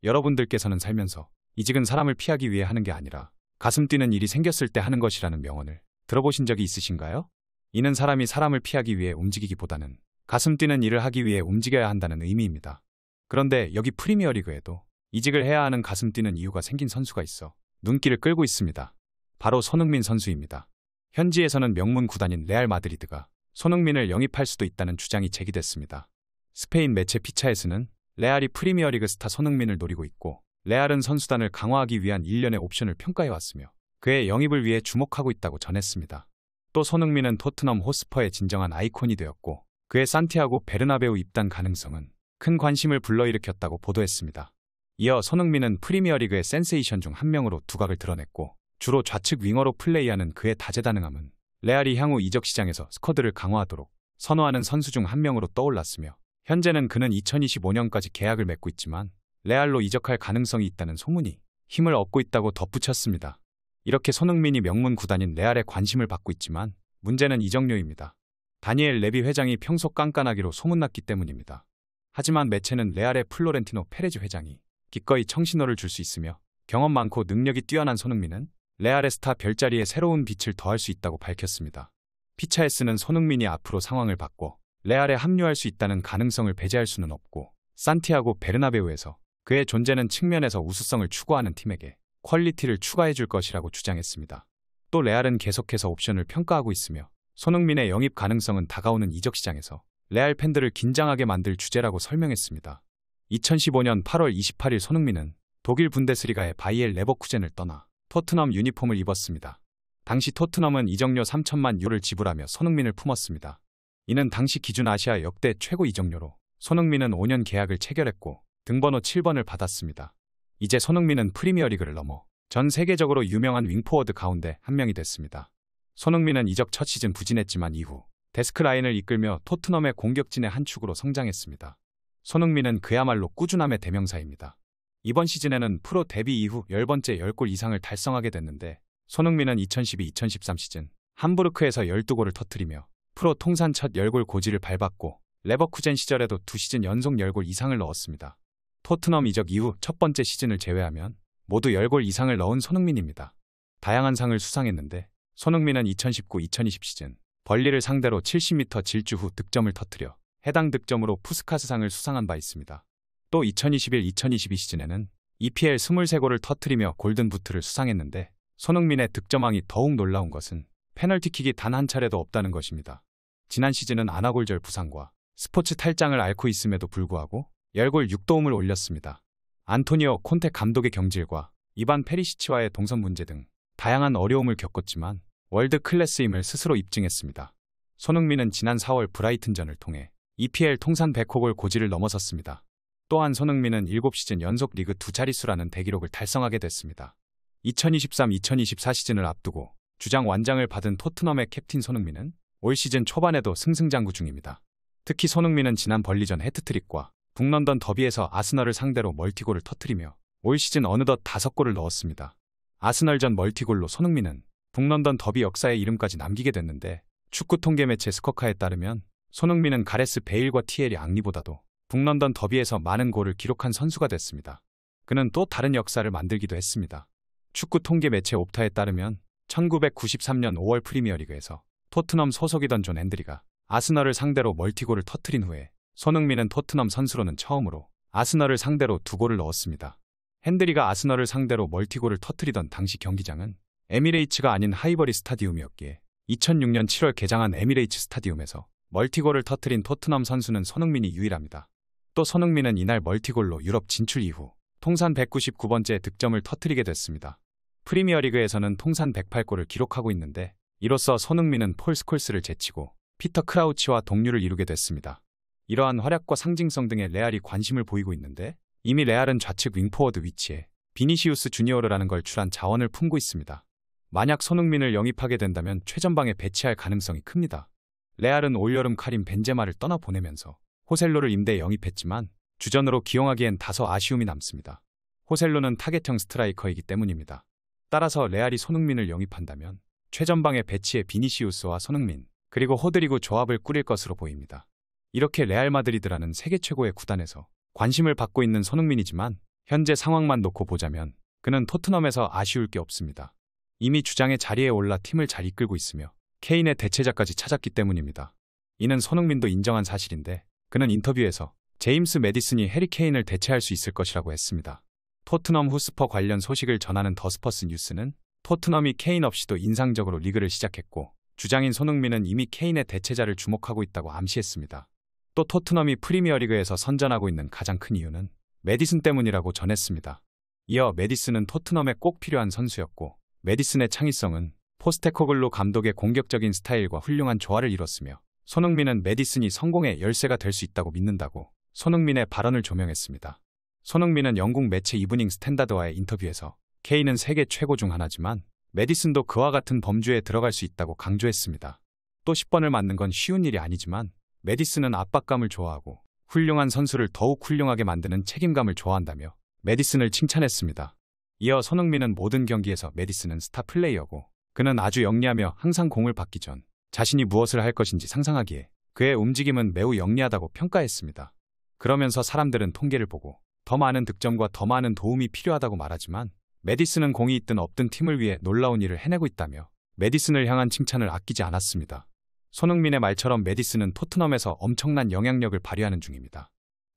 여러분들께서는 살면서 이직은 사람을 피하기 위해 하는 게 아니라 가슴 뛰는 일이 생겼을 때 하는 것이라는 명언을 들어보신 적이 있으신가요? 이는 사람이 사람을 피하기 위해 움직이기보다는 가슴 뛰는 일을 하기 위해 움직여야 한다는 의미입니다. 그런데 여기 프리미어리그에도 이직을 해야 하는 가슴 뛰는 이유가 생긴 선수가 있어 눈길을 끌고 있습니다. 바로 손흥민 선수입니다. 현지에서는 명문 구단인 레알 마드리드가 손흥민을 영입할 수도 있다는 주장이 제기됐습니다. 스페인 매체 피차에스는 레알이 프리미어리그 스타 손흥민을 노리고 있고 레알은 선수단을 강화하기 위한 일련의 옵션을 평가해왔으며 그의 영입을 위해 주목하고 있다고 전했습니다. 또 손흥민은 토트넘 호스퍼의 진정한 아이콘이 되었고 그의 산티아고 베르나베우 입단 가능성은 큰 관심을 불러일으켰다고 보도했습니다. 이어 손흥민은 프리미어리그의 센세이션 중 한 명으로 두각을 드러냈고 주로 좌측 윙어로 플레이하는 그의 다재다능함은 레알이 향후 이적 시장에서 스쿼드를 강화하도록 선호하는 선수 중 한 명으로 떠올랐으며 현재는 그는 2025년까지 계약을 맺고 있지만 레알로 이적할 가능성이 있다는 소문이 힘을 얻고 있다고 덧붙였습니다. 이렇게 손흥민이 명문 구단인 레알에 관심을 받고 있지만 문제는 이적료입니다. 다니엘 레비 회장이 평소 깐깐하기로 소문났기 때문입니다. 하지만 매체는 레알의 플로렌티노 페레즈 회장이 기꺼이 청신호를 줄 수 있으며 경험 많고 능력이 뛰어난 손흥민은 레알의 스타 별자리에 새로운 빛을 더할 수 있다고 밝혔습니다. 피차에스는 손흥민이 앞으로 상황을 바꿔 레알에 합류할 수 있다는 가능성을 배제할 수는 없고 산티아고 베르나베우에서 그의 존재는 측면에서 우수성을 추구하는 팀에게 퀄리티를 추가해줄 것이라고 주장했습니다. 또 레알은 계속해서 옵션을 평가하고 있으며 손흥민의 영입 가능성은 다가오는 이적 시장에서 레알 팬들을 긴장하게 만들 주제라고 설명했습니다. 2015년 8월 28일 손흥민은 독일 분데스리가의 바이엘 레버쿠젠을 떠나 토트넘 유니폼을 입었습니다. 당시 토트넘은 이적료 3천만 유로를 지불하며 손흥민을 품었습니다. 이는 당시 기준 아시아 역대 최고 이적료로 손흥민은 5년 계약을 체결했고 등번호 7번을 받았습니다. 이제 손흥민은 프리미어리그를 넘어 전 세계적으로 유명한 윙포워드 가운데 한 명이 됐습니다. 손흥민은 이적 첫 시즌 부진했지만 이후 데스크 라인을 이끌며 토트넘의 공격진의 한 축으로 성장했습니다. 손흥민은 그야말로 꾸준함의 대명사입니다. 이번 시즌에는 프로 데뷔 이후 10번째 10골 이상을 달성하게 됐는데 손흥민은 2012-2013 시즌 함부르크에서 12골을 터뜨리며 프로 통산 첫 10골 고지를 밟았고 레버쿠젠 시절에도 2시즌 연속 10골 이상을 넣었습니다. 토트넘 이적 이후 첫 번째 시즌을 제외하면 모두 10골 이상을 넣은 손흥민입니다. 다양한 상을 수상했는데 손흥민은 2019-2020 시즌 벌리를 상대로 70m 질주 후 득점을 터뜨려 해당 득점으로 푸스카스상을 수상한 바 있습니다. 또 2021-2022 시즌에는 EPL 23골을 터뜨리며 골든부트를 수상했는데 손흥민의 득점왕이 더욱 놀라운 것은 페널티킥이 단 한 차례도 없다는 것입니다. 지난 시즌은 아나골절 부상과 스포츠 탈장을 앓고 있음에도 불구하고 10골 6도움을 올렸습니다. 안토니오 콘테 감독의 경질과 이반 페리시치와의 동선 문제 등 다양한 어려움을 겪었지만 월드 클래스임을 스스로 입증했습니다. 손흥민은 지난 4월 브라이튼전을 통해 EPL 통산 100호골 고지를 넘어섰습니다. 또한 손흥민은 7시즌 연속 리그 두 자릿수라는 대기록을 달성하게 됐습니다. 2023-2024 시즌을 앞두고 주장 완장을 받은 토트넘의 캡틴 손흥민은 올 시즌 초반에도 승승장구 중입니다. 특히 손흥민은 지난 벌리전 해트트릭과 북런던 더비에서 아스널을 상대로 멀티골을 터뜨리며 올 시즌 어느덧 5골을 넣었습니다. 아스널전 멀티골로 손흥민은 북런던 더비 역사에 이름까지 남기게 됐는데 축구 통계 매체 스코카에 따르면 손흥민은 가레스 베일과 티에리 앙리보다도 북런던 더비에서 많은 골을 기록한 선수가 됐습니다. 그는 또 다른 역사를 만들기도 했습니다. 축구 통계 매체 옵타에 따르면 1993년 5월 프리미어리그에서 토트넘 소속이던 존 핸드리가 아스널을 상대로 멀티골을 터뜨린 후에 손흥민은 토트넘 선수로는 처음으로 아스널을 상대로 2골을 넣었습니다. 핸드리가 아스널을 상대로 멀티골을 터뜨리던 당시 경기장은 에미레이츠가 아닌 하이버리 스타디움이었기에 2006년 7월 개장한 에미레이츠 스타디움에서 멀티골을 터뜨린 토트넘 선수는 손흥민이 유일합니다. 또 손흥민은 이날 멀티골로 유럽 진출 이후 통산 199번째 득점을 터뜨리게 됐습니다. 프리미어리그에서는 통산 108골을 기록하고 있는데 이로써 손흥민은 폴 스콜스를 제치고 피터 크라우치와 동률을 이루게 됐습니다. 이러한 활약과 상징성 등의 레알이 관심을 보이고 있는데 이미 레알은 좌측 윙포워드 위치에 비니시우스 주니어르라는 걸출한 자원을 품고 있습니다. 만약 손흥민을 영입하게 된다면 최전방에 배치할 가능성이 큽니다. 레알은 올여름 카림 벤제마를 떠나보내면서 호셀로를 임대에 영입했지만 주전으로 기용하기엔 다소 아쉬움이 남습니다. 호셀로는 타겟형 스트라이커이기 때문입니다. 따라서 레알이 손흥민을 영입한다면 최전방에 배치해 비니시우스와 손흥민 그리고 호드리구 조합을 꾸릴 것으로 보입니다. 이렇게 레알 마드리드라는 세계 최고의 구단에서 관심을 받고 있는 손흥민이지만 현재 상황만 놓고 보자면 그는 토트넘에서 아쉬울 게 없습니다. 이미 주장의 자리에 올라 팀을 잘 이끌고 있으며 케인의 대체자까지 찾았기 때문입니다. 이는 손흥민도 인정한 사실인데 그는 인터뷰에서 제임스 매디슨이 해리 케인을 대체할 수 있을 것이라고 했습니다. 토트넘 후스퍼 관련 소식을 전하는 더 스퍼스 뉴스는 토트넘이 케인 없이도 인상적으로 리그를 시작했고 주장인 손흥민은 이미 케인의 대체자를 주목하고 있다고 암시했습니다. 또 토트넘이 프리미어리그에서 선전하고 있는 가장 큰 이유는 매디슨 때문이라고 전했습니다. 이어 매디슨은 토트넘에 꼭 필요한 선수였고 매디슨의 창의성은 포스테코글루 감독의 공격적인 스타일과 훌륭한 조화를 이뤘으며 손흥민은 매디슨이 성공의 열쇠가 될 수 있다고 믿는다고 손흥민의 발언을 조명했습니다. 손흥민은 영국 매체 이브닝 스탠다드와의 인터뷰에서 케인은 세계 최고 중 하나지만 매디슨도 그와 같은 범주에 들어갈 수 있다고 강조했습니다. 또 10번을 맞는 건 쉬운 일이 아니지만 매디슨은 압박감을 좋아하고 훌륭한 선수를 더욱 훌륭하게 만드는 책임감을 좋아한다며 매디슨을 칭찬했습니다. 이어 손흥민은 모든 경기에서 매디슨은 스타 플레이어고 그는 아주 영리하며 항상 공을 받기 전 자신이 무엇을 할 것인지 상상하기에 그의 움직임은 매우 영리하다고 평가했습니다. 그러면서 사람들은 통계를 보고 더 많은 득점과 더 많은 도움이 필요하다고 말하지만 매디슨은 공이 있든 없든 팀을 위해 놀라운 일을 해내고 있다며 매디슨을 향한 칭찬을 아끼지 않았습니다. 손흥민의 말처럼 매디슨은 토트넘에서 엄청난 영향력을 발휘하는 중입니다.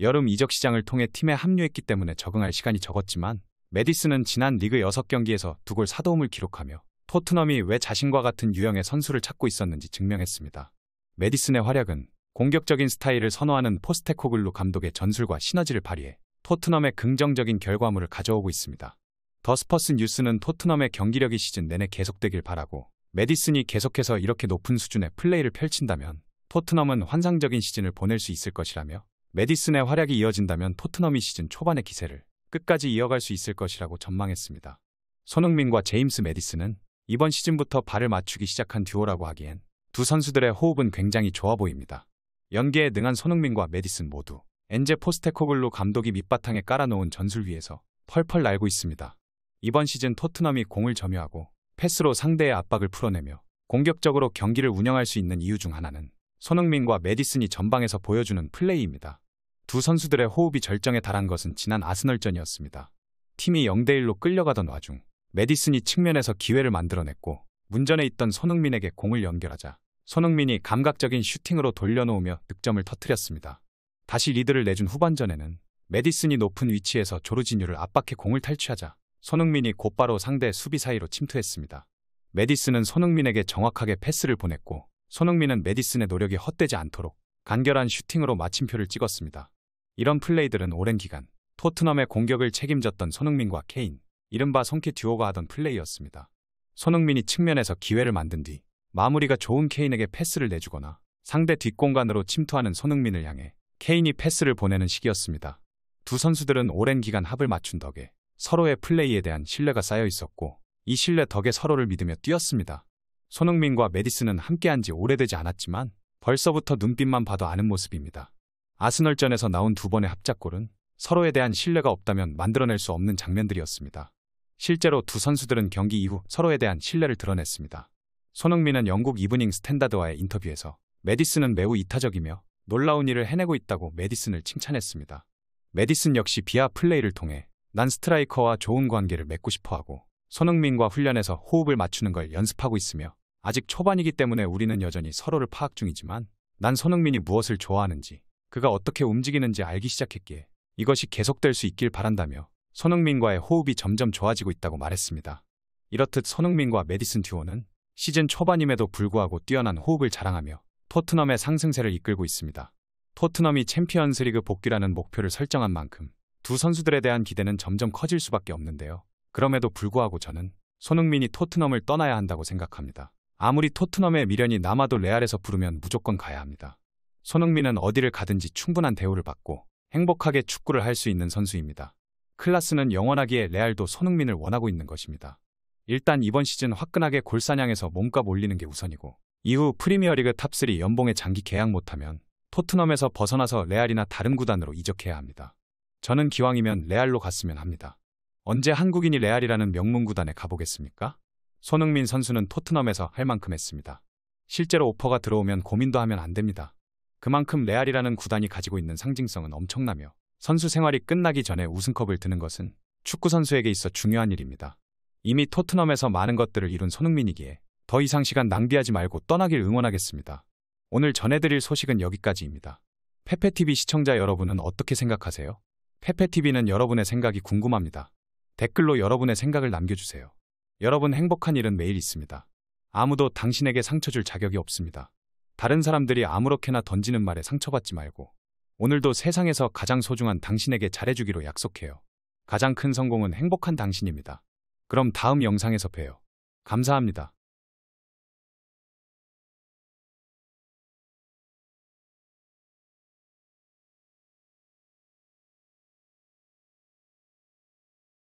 여름 이적 시장을 통해 팀에 합류했기 때문에 적응할 시간이 적었지만 매디슨은 지난 리그 6경기에서 2골 4도움을 기록하며 토트넘이 왜 자신과 같은 유형의 선수를 찾고 있었는지 증명했습니다. 매디슨의 활약은 공격적인 스타일을 선호하는 포스테코글루 감독의 전술과 시너지를 발휘해 토트넘의 긍정적인 결과물을 가져오고 있습니다. 더 스퍼스 뉴스는 토트넘의 경기력이 시즌 내내 계속되길 바라고 매디슨이 계속해서 이렇게 높은 수준의 플레이를 펼친다면 토트넘은 환상적인 시즌을 보낼 수 있을 것이라며 매디슨의 활약이 이어진다면 토트넘이 시즌 초반의 기세를 끝까지 이어갈 수 있을 것이라고 전망했습니다. 손흥민과 제임스 매디슨은 이번 시즌부터 발을 맞추기 시작한 듀오라고 하기엔 두 선수들의 호흡은 굉장히 좋아 보입니다. 연계에 능한 손흥민과 매디슨 모두 엔제 포스테코글루 감독이 밑바탕에 깔아놓은 전술 위에서 펄펄 날고 있습니다. 이번 시즌 토트넘이 공을 점유하고 패스로 상대의 압박을 풀어내며 공격적으로 경기를 운영할 수 있는 이유 중 하나는 손흥민과 매디슨이 전방에서 보여주는 플레이입니다. 두 선수들의 호흡이 절정에 달한 것은 지난 아스널전이었습니다. 팀이 0대1로 끌려가던 와중 매디슨이 측면에서 기회를 만들어냈고 문전에 있던 손흥민에게 공을 연결하자 손흥민이 감각적인 슈팅으로 돌려놓으며 득점을 터뜨렸습니다. 다시 리드를 내준 후반전에는 매디슨이 높은 위치에서 조르지뉴를 압박해 공을 탈취하자 손흥민이 곧바로 상대 수비 사이로 침투했습니다. 매디슨은 손흥민에게 정확하게 패스를 보냈고 손흥민은 매디슨의 노력이 헛되지 않도록 간결한 슈팅으로 마침표를 찍었습니다. 이런 플레이들은 오랜 기간 토트넘의 공격을 책임졌던 손흥민과 케인, 이른바 손케 듀오가 하던 플레이였습니다. 손흥민이 측면에서 기회를 만든 뒤 마무리가 좋은 케인에게 패스를 내주거나 상대 뒷공간으로 침투하는 손흥민을 향해 케인이 패스를 보내는 시기였습니다. 두 선수들은 오랜 기간 합을 맞춘 덕에 서로의 플레이에 대한 신뢰가 쌓여 있었고 이 신뢰 덕에 서로를 믿으며 뛰었습니다. 손흥민과 매디슨은 함께한 지 오래되지 않았지만 벌써부터 눈빛만 봐도 아는 모습입니다. 아스널전에서 나온 두 번의 합작골은 서로에 대한 신뢰가 없다면 만들어낼 수 없는 장면들이었습니다. 실제로 두 선수들은 경기 이후 서로에 대한 신뢰를 드러냈습니다. 손흥민은 영국 이브닝 스탠다드와의 인터뷰에서 매디슨은 매우 이타적이며 놀라운 일을 해내고 있다고 매디슨을 칭찬했습니다. 매디슨 역시 비하 플레이를 통해 난 스트라이커와 좋은 관계를 맺고 싶어하고 손흥민과 훈련에서 호흡을 맞추는 걸 연습하고 있으며 아직 초반이기 때문에 우리는 여전히 서로를 파악 중이지만 난 손흥민이 무엇을 좋아하는지 그가 어떻게 움직이는지 알기 시작했기에 이것이 계속될 수 있길 바란다며 손흥민과의 호흡이 점점 좋아지고 있다고 말했습니다. 이렇듯 손흥민과 매디슨 듀오는 시즌 초반임에도 불구하고 뛰어난 호흡을 자랑하며 토트넘의 상승세를 이끌고 있습니다. 토트넘이 챔피언스리그 복귀라는 목표를 설정한 만큼 두 선수들에 대한 기대는 점점 커질 수밖에 없는데요. 그럼에도 불구하고 저는 손흥민이 토트넘을 떠나야 한다고 생각합니다. 아무리 토트넘의 미련이 남아도 레알에서 부르면 무조건 가야 합니다. 손흥민은 어디를 가든지 충분한 대우를 받고 행복하게 축구를 할 수 있는 선수입니다. 클라스는 영원하기에 레알도 손흥민을 원하고 있는 것입니다. 일단 이번 시즌 화끈하게 골사냥에서 몸값 올리는 게 우선이고 이후 프리미어리그 탑3 연봉에 장기 계약 못하면 토트넘에서 벗어나서 레알이나 다른 구단으로 이적해야 합니다. 저는 기왕이면 레알로 갔으면 합니다. 언제 한국인이 레알이라는 명문 구단에 가보겠습니까? 손흥민 선수는 토트넘에서 할 만큼 했습니다. 실제로 오퍼가 들어오면 고민도 하면 안 됩니다. 그만큼 레알이라는 구단이 가지고 있는 상징성은 엄청나며 선수 생활이 끝나기 전에 우승컵을 드는 것은 축구 선수에게 있어 중요한 일입니다. 이미 토트넘에서 많은 것들을 이룬 손흥민이기에 더 이상 시간 낭비하지 말고 떠나길 응원하겠습니다. 오늘 전해드릴 소식은 여기까지입니다. 페페TV 시청자 여러분은 어떻게 생각하세요? 페페TV는 여러분의 생각이 궁금합니다. 댓글로 여러분의 생각을 남겨주세요. 여러분 행복한 일은 매일 있습니다. 아무도 당신에게 상처 줄 자격이 없습니다. 다른 사람들이 아무렇게나 던지는 말에 상처받지 말고 오늘도 세상에서 가장 소중한 당신에게 잘해주기로 약속해요. 가장 큰 성공은 행복한 당신입니다. 그럼 다음 영상에서 봬요. 감사합니다.